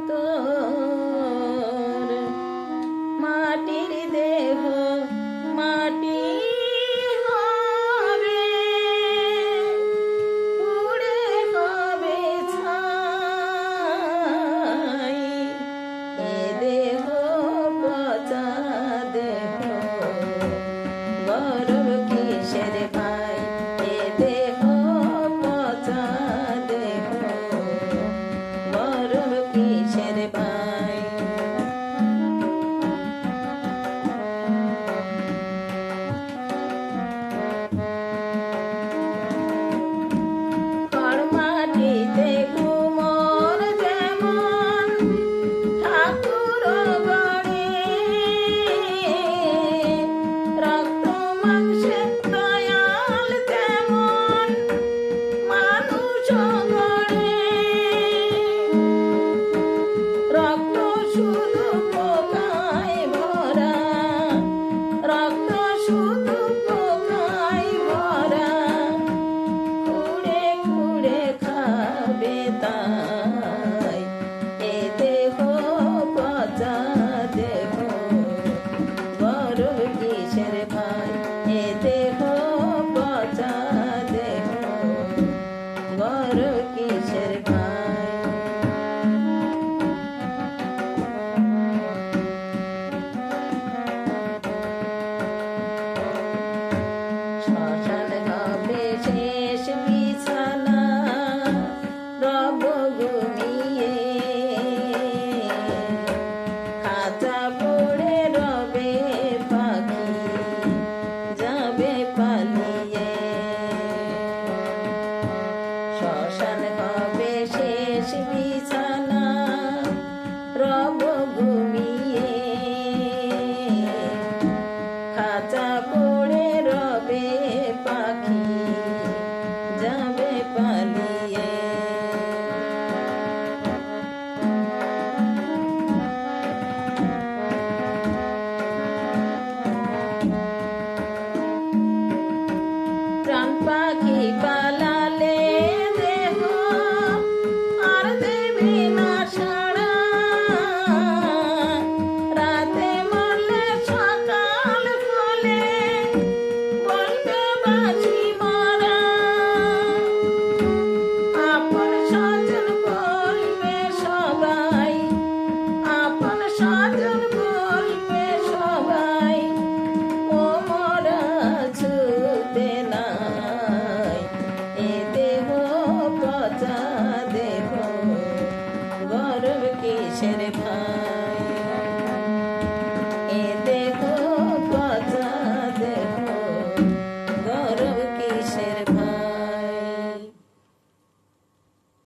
তোর মাটির দেহ মাটি হবে, পুড়ে হবে ছাই। এ দেহ পচা দেহ, গর্ব কিসের ভাই? এ দেহ পচা দেহ, গর্ব কিসের ভাই? মাটিতে কুমোর যেমন ঠাকুর গড়ে, রক্ত মাংসে দয়াল তেমন মানুষ গড়ে। রক্ত শুধু পোকায় ভরা, রক্ত শুধু পোকায় ভরা, খুঁড়ে খুঁড়ে খাবে তাই। এ দেহ পচা দেহ, গর্ব কিসের ভাই? এ দেহ পচা দেহ, গর্ব কিসের ভাই? শ্মশান হবে শেষ বিছানা, রব ঘুমিয়ে, খাঁচা পড়ে রবে পাখি, যাবে পালিয়ে। শ্মশান হবে শেষ বিছানা, রব ঘুমিয়ে, খাঁচা পড়ে রবে পাখি, যাবে পালিয়ে। প্রাণ পাখি পালালে দেহ আর দেবে না সাড়া, রাতে মরলে সকাল হলে বলবে বাঁচি মরা। আপন স্বজন বলবে সবাই, আপন স্বজন বলবে সবাই, ও মরা ছুতে নাই। এ দেহ পচা দেহ, গর্ব কিসের ভাই?